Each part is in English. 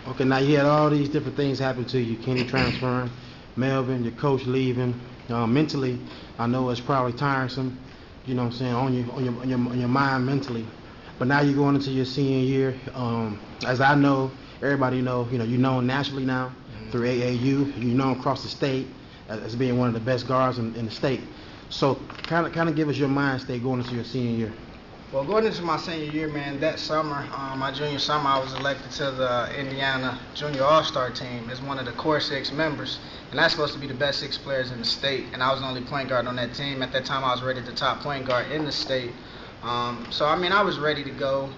Okay, now you had all these different things happen to you. Kenny transferring, Melvin, your coach leaving. Mentally, I know it's probably tiresome. You know what I'm saying, on your mind mentally. But now you're going into your senior year. As I know, everybody know. You know nationally now through AAU. You know across the state as being one of the best guards in the state. So kind of give us your mind state going into your senior year. Well, going into my senior year, man, that summer, my junior summer, I was elected to the Indiana Junior All-Star team as one of the core 6 members. And that's supposed to be the best 6 players in the state. And I was the only point guard on that team. At that time, I was rated the top point guard in the state. So, I mean, I was ready to go.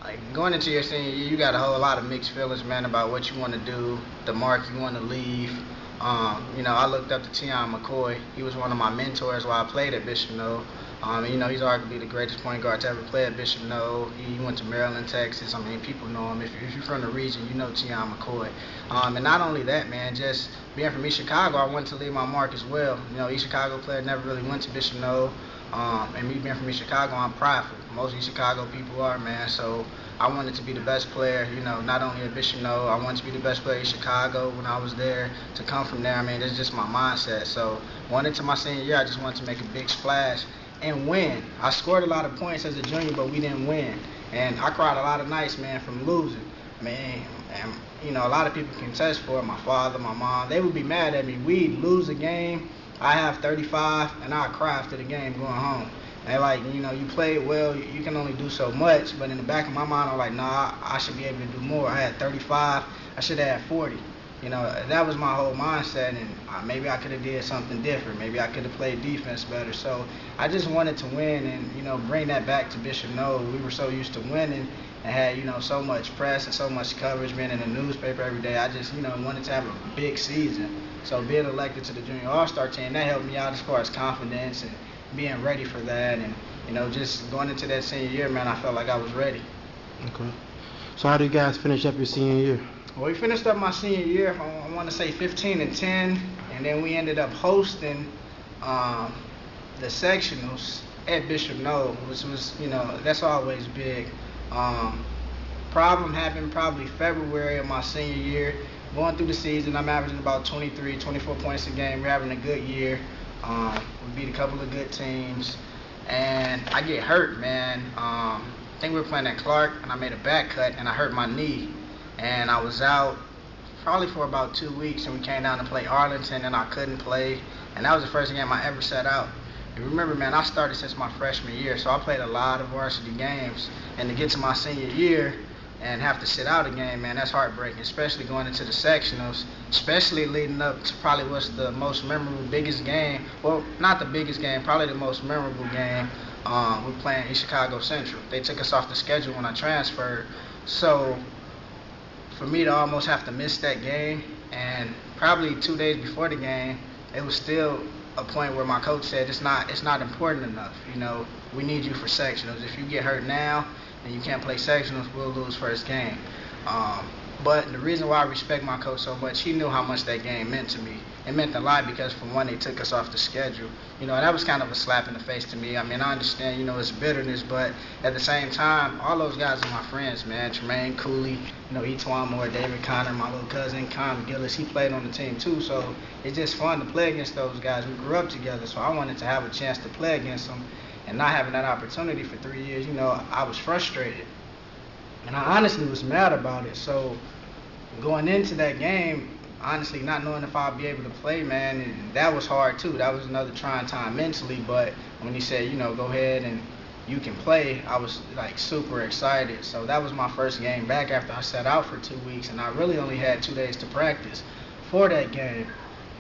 Like, going into your senior year, you got a whole lot of mixed feelings, man, about what you want to do, the mark you want to leave. I looked up to Tion McCoy. He was one of my mentors while I played at Bishop Noll. He's arguably the greatest point guard to ever play at Bishop Noll. He went to Maryland, Texas. I mean, people know him. If you're from the region, you know Tion McCoy. And not only that, man, just being from East Chicago, I wanted to leave my mark as well. East Chicago player never really went to Bishop Noll. And me being from East Chicago, I'm prideful. Most East Chicago people are, man. So I wanted to be the best player, not only at Bishop Noll. I wanted to be the best player in Chicago when I was there. To come from there, I mean, that's just my mindset. So going into my senior year, I just wanted to make a big splash and win. I scored a lot of points as a junior, but we didn't win. And I cried a lot of nights, man, from losing. I mean, and a lot of people can test for it. My father, my mom, they would be mad at me. We'd lose a game. I have 35, and I'd cry after the game going home. And like, you played well, you can only do so much. But in the back of my mind, I'm like, nah, I should be able to do more. I had 35, I should have had 40. That was my whole mindset, and maybe I could have did something different. Maybe I could have played defense better. So I just wanted to win and, bring that back to Bishop Noll. We were so used to winning and had, so much press and so much coverage, being in the newspaper every day. I just, wanted to have a big season. So being elected to the Junior All-Star team, that helped me out as far as confidence and being ready for that. And, just going into that senior year, man, I felt like I was ready. Okay. So how do you guys finish up your senior year? Well, we finished up my senior year, I want to say 15-10, and then we ended up hosting the sectionals at Bishop Noll, which was, that's always big. Problem happened probably February of my senior year. Going through the season, I'm averaging about 23, 24 points a game. We're having a good year. We beat a couple of good teams, and I get hurt, man. I think we were playing at Clark, and I made a back cut, and I hurt my knee. And I was out probably for about 2 weeks, and we came down to play Arlington, and I couldn't play. And that was the first game I ever sat out. And remember, man, I started since my freshman year, so I played a lot of varsity games. And to get to my senior year and have to sit out a game, man, that's heartbreaking, especially going into the sectionals, especially leading up to probably what's the most memorable, biggest game. Well, not the biggest game, probably the most memorable game. We're playing East Chicago Central. They took us off the schedule when I transferred. So for me to almost have to miss that game, and probably 2 days before the game, it was still a point where my coach said it's not important enough. We need you for sectionals. If you get hurt now and you can't play sectionals, we'll lose first game. But the reason why I respect my coach so much, he knew how much that game meant to me. It meant a lot because, for one, they took us off the schedule. That was kind of a slap in the face to me. I mean, I understand, it's bitterness, but at the same time, all those guys are my friends, man. Tremaine Cooley, Etwan Moore, David Connor, my little cousin, Con Gillis, he played on the team too, so it's just fun to play against those guys. We grew up together, so I wanted to have a chance to play against them, and not having that opportunity for 3 years, I was frustrated. And I honestly was mad about it. So going into that game, honestly not knowing if I'd be able to play, man, and that was hard too. That was another trying time mentally. But when he said, go ahead and you can play, I was like super excited. So that was my first game back after I sat out for 2 weeks, and I really only had 2 days to practice for that game.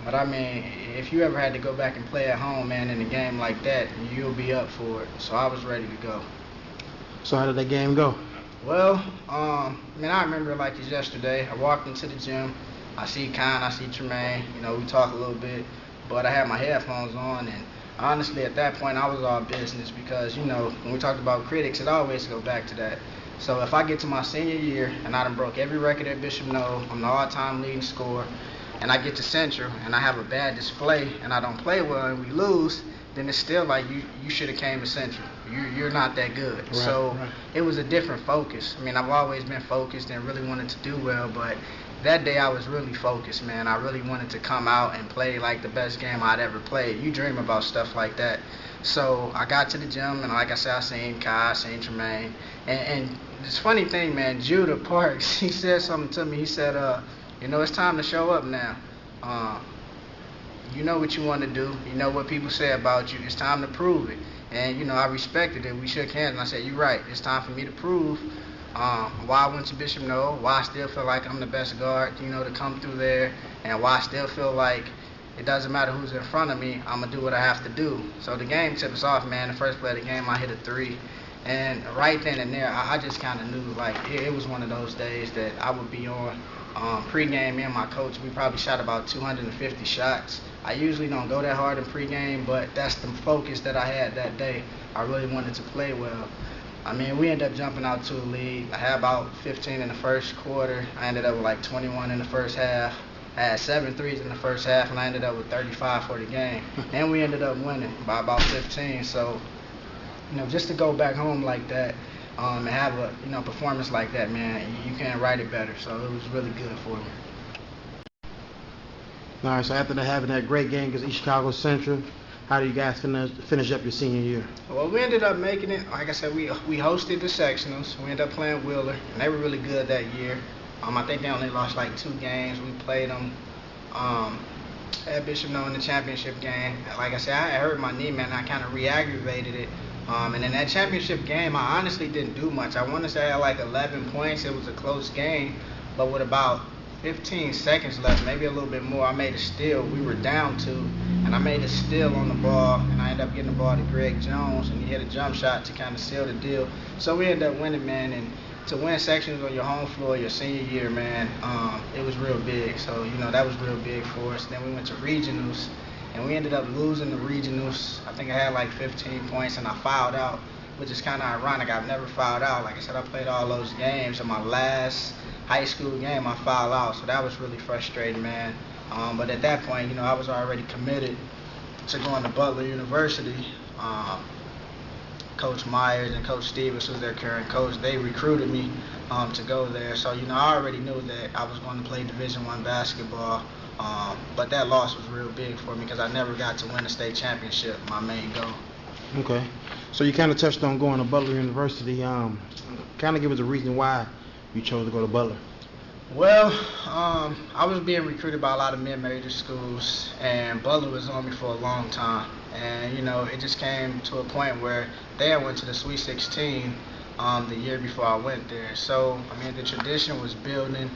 But I mean, if you ever had to go back and play at home, man, in a game like that, you'll be up for it. So I was ready to go. So how did that game go? Well, I remember it like it's yesterday. I walked into the gym. I see Con, I see Tremaine. We talk a little bit, but I had my headphones on, and honestly, at that point, I was all business because, when we talked about critics, it always goes back to that. So if I get to my senior year and I done broke every record at Bishop Noll, I'm the all-time leading scorer, and I get to Central and I have a bad display and I don't play well and we lose, then it's still like you should have came to Central. you're not that good. Right, So right. it was a different focus. I mean, I've always been focused and really wanted to do well, but that day I was really focused, man. I really wanted to come out and play like the best game I'd ever played. You dream about stuff like that. So I got to the gym, and like I said, I seen Kai, I seen Tremaine, and this funny thing, man, Judah Parks, he said something to me. He said, it's time to show up now. Uh, you know what you want to do. You know what people say about you. It's time to prove it. And, I respected it. We shook hands, and I said, you're right. It's time for me to prove why I went to Bishop Noel, why I still feel like I'm the best guard, to come through there, and why I still feel like it doesn't matter who's in front of me, I'm going to do what I have to do. So the game tipped us off, man. The first play of the game, I hit a three. And right then and there, I just kind of knew, like, it was one of those days that I would be on. Pre-game, me and my coach, we probably shot about 250 shots. I usually don't go that hard in pre-game, but that's the focus that I had that day. I really wanted to play well. I mean, we ended up jumping out to a lead. I had about 15 in the first quarter. I ended up with like 21 in the first half. I had 7 threes in the first half, and I ended up with 35 for the game. And we ended up winning by about 15. So, just to go back home like that, and have a performance like that, man, you can't write it better. So it was really good for me. All right, so after having that great game against East Chicago Central, how do you guys finish up your senior year? Well, we ended up making it. Like I said, we hosted the sectionals. We ended up playing Wheeler, and they were really good that year. I think they only lost like 2 games. We played them at Bishop Noel in the championship game. Like I said, I hurt my knee, man. I kind of re-aggravated it. And in that championship game, I honestly didn't do much. I want to say I had like 11 points. It was a close game, but with about 15 seconds left, maybe a little bit more, I made a steal. We were down 2, and I made a steal on the ball, and I ended up getting the ball to Greg Jones, and he hit a jump shot to kind of seal the deal. So we ended up winning, man, and to win sections on your home floor your senior year, man, it was real big. So, that was real big for us. Then we went to regionals, and we ended up losing the regionals. I think I had like 15 points, and I fouled out, which is kind of ironic. I've never fouled out. Like I said, I played all those games. In my last high school game, I fouled out, so that was really frustrating, man. But at that point, I was already committed to going to Butler University. Coach Myers and Coach Stevens, who's their current coach, they recruited me to go there. So, I already knew that I was going to play Division I basketball. But that loss was real big for me because I never got to win a state championship, my main goal. Okay. So you kind of touched on going to Butler University. Kind of give us a reason why you chose to go to Butler. Well, I was being recruited by a lot of mid-major schools, and Butler was on me for a long time. And, it just came to a point where they had went to the Sweet 16 the year before I went there. So, the tradition was building.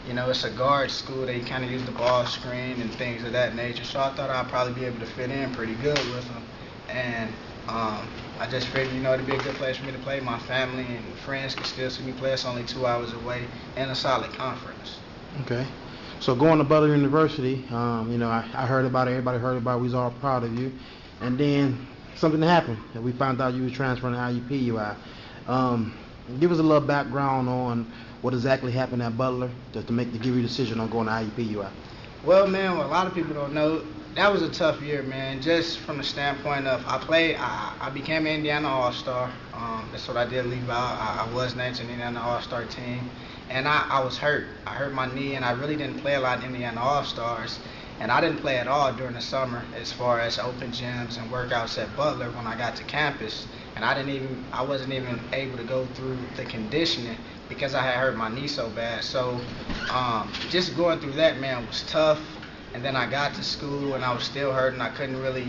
It's a guard school. They kind of use the ball screen and things of that nature. So I thought I'd probably be able to fit in pretty good with them. And I just figured, it'd be a good place for me to play. My family and friends could still see me play. It's only 2 hours away and a solid conference. Okay. So going to Butler University, I heard about it. Everybody heard about it. We was all proud of you. And then something happened. And we found out you were transferring to IUPUI. Give us a little background on what exactly happened at Butler just to give you a decision on going to IUPUI. Well, man, what a lot of people don't know, that was a tough year, man. Just from the standpoint of I became an Indiana All-Star. That's what I did leave out. I was named to the Indiana All-Star team, and I was hurt. I hurt my knee, and I really didn't play a lot of Indiana All-Stars. And I didn't play at all during the summer as far as open gyms and workouts at Butler when I got to campus. And I wasn't even able to go through the conditioning because I had hurt my knee so bad. So just going through that, man, was tough. And then I got to school and I was still hurting. I couldn't really,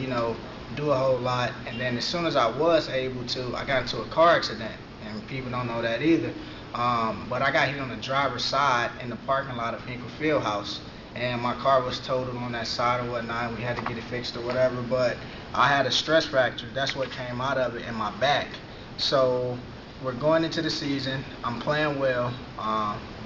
do a whole lot. And then as soon as I was able to, I got into a car accident. And people don't know that either. But I got hit on the driver's side in the parking lot of Hinkle Fieldhouse. And my car was totaled on that side or whatnot, and we had to get it fixed or whatever, but I had a stress fracture. That's what came out of it in my back. So we're going into the season. I'm playing well.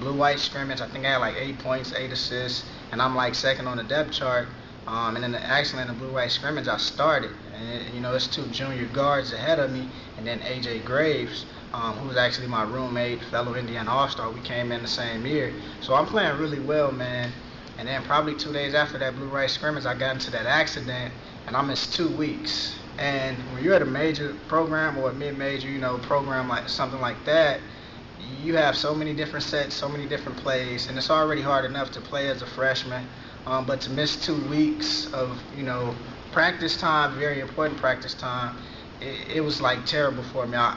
Blue-white scrimmage, I think I had like 8 points, 8 assists, and I'm like second on the depth chart. And then actually in the blue-white scrimmage, I started. And, it's 2 junior guards ahead of me, and then A.J. Graves, who was actually my roommate, fellow Indiana All-Star. We came in the same year. So I'm playing really well, man. And then probably 2 days after that blue-white scrimmage, I got into that accident, and I missed 2 weeks. And when you're at a major program or a mid-major, program like something like that, you have so many different sets, so many different plays, and it's already hard enough to play as a freshman. But to miss 2 weeks of, practice time, very important practice time, it was like terrible for me. I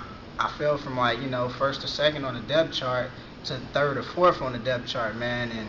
fell from like, first or second on the depth chart to third or fourth on the depth chart, man. And,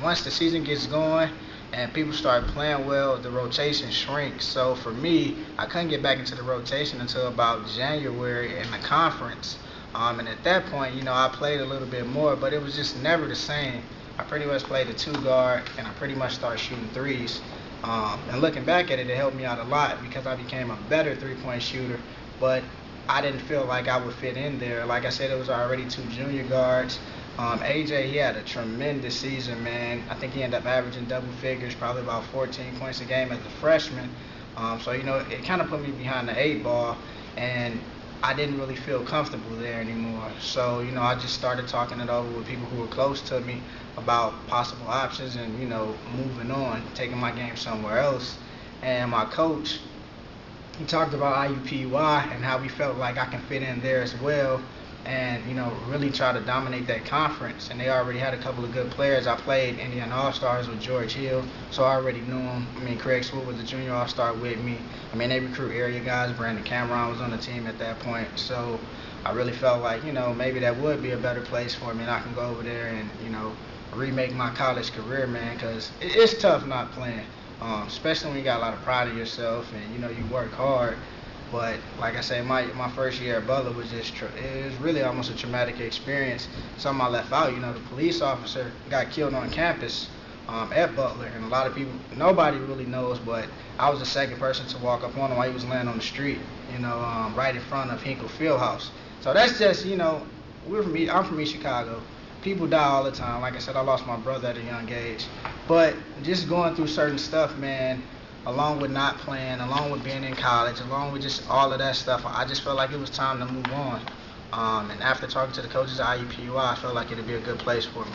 once the season gets going and people start playing well, the rotation shrinks. So for me, I couldn't get back into the rotation until about January in the conference. And at that point, I played a little bit more, but it was just never the same. I pretty much played the 2 guard, and I pretty much started shooting threes. And looking back at it, it helped me out a lot because I became a better three-point shooter, but I didn't feel like I would fit in there. Like I said, it was already 2 junior guards. AJ, he had a tremendous season, man. I think he ended up averaging double figures, probably about 14 points a game as a freshman. So, it kind of put me behind the 8 ball, and I didn't really feel comfortable there anymore. So, I just started talking it over with people who were close to me about possible options and, moving on, taking my game somewhere else. And my coach, he talked about IUPUI and how we felt like I can fit in there as well and, really try to dominate that conference. And they already had a couple of good players. I played Indiana All-Stars with George Hill, so I already knew him. Craig Swoop was a junior All-Star with me. They recruit area guys. Brandon Cameron was on the team at that point. So I really felt like, maybe that would be a better place for me, and I can go over there and, remake my college career, man, because it's tough not playing, especially when you got a lot of pride in yourself and, you work hard. But like I say, my first year at Butler was it was really almost a traumatic experience. Something I left out, the police officer got killed on campus at Butler, and a lot of people, nobody really knows, but I was the second person to walk up on him while he was laying on the street, right in front of Hinkle Fieldhouse. So that's just, I'm from East Chicago. People die all the time. Like I said, I lost my brother at a young age. But just going through certain stuff, man, along with not playing, along with being in college, along with just all of that stuff, I just felt like it was time to move on. And after talking to the coaches at IUPUI, I felt like it would be a good place for me.